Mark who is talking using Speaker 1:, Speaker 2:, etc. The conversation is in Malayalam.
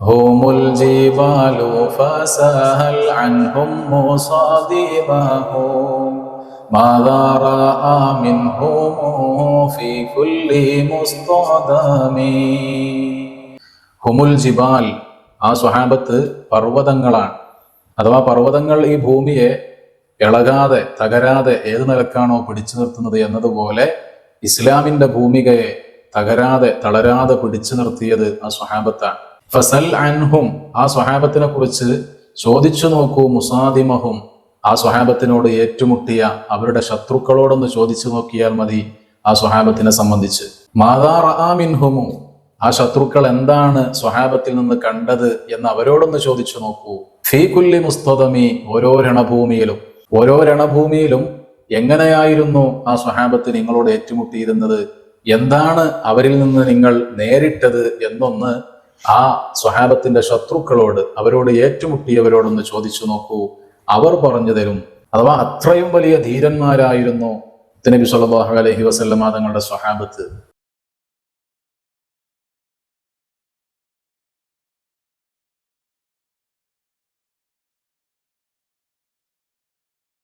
Speaker 1: ഹുമുൽ ജിബാലു ഫസഹൽ അൻഹും മുസാദിബഹും മാദാ റഅ മിൻഹും ഫീ കുല്ലി മുസ്തദമി. ഹുമുൽ ജിബാൽ, ആ സ്വഹാബത്ത് പർവ്വതങ്ങളാണ്. അഥവാ പർവ്വതങ്ങൾ ഈ ഭൂമിയെ ഇളകാതെ തകരാതെ ഏത് നിലക്കാണോ പിടിച്ചു നിർത്തുന്നത് എന്നതുപോലെ ഇസ്ലാമിന്റെ ഭൂമികയെ തകരാതെ തളരാതെ പിടിച്ചു നിർത്തിയത് ആ സ്വഹാബത്താണ്. ഫസൽ അൻഹും, ആ സ്വഹാബത്തിനെ കുറിച്ച് ചോദിച്ചു നോക്കൂ. മുസാദിമഹും, ആ സ്വഹാബത്തിനോട് ഏറ്റുമുട്ടിയ അവരുടെ ശത്രുക്കളോടൊന്ന് ചോദിച്ചു നോക്കിയാൽ മതി ആ സ്വഹാബത്തിനെ സംബന്ധിച്ച്. മാദാ റഅ മിൻഹുമു, ആ ശത്രുക്കൾ എന്താണ് സ്വഹാബത്തിൽ നിന്ന് കണ്ടത് എന്ന് അവരോടൊന്ന് ചോദിച്ചു നോക്കൂ. ഫീ കുല്ലി മുസ്തദമി, ഓരോ രണഭൂമിയിലും എങ്ങനെയായിരുന്നു ആ സ്വഹാബത്ത് നിങ്ങളോട് ഏറ്റുമുട്ടിയിരുന്നത്, എന്താണ് അവരിൽ നിന്ന് നിങ്ങൾ നേരിട്ടത് എന്നൊന്ന് ആ സ്വഹാബത്തിന്റെ ശത്രുക്കളോട്, അവരോട് ഏറ്റുമുട്ടിയവരോടൊന്ന് ചോദിച്ചു നോക്കൂ, അവർ പറഞ്ഞു തരും. അഥവാ അത്രയും വലിയ ധീരന്മാരായിരുന്നു നബി സല്ലല്ലാഹു അലൈഹി വസല്ലമ തങ്ങളുടെ സ്വഹാബത്ത്.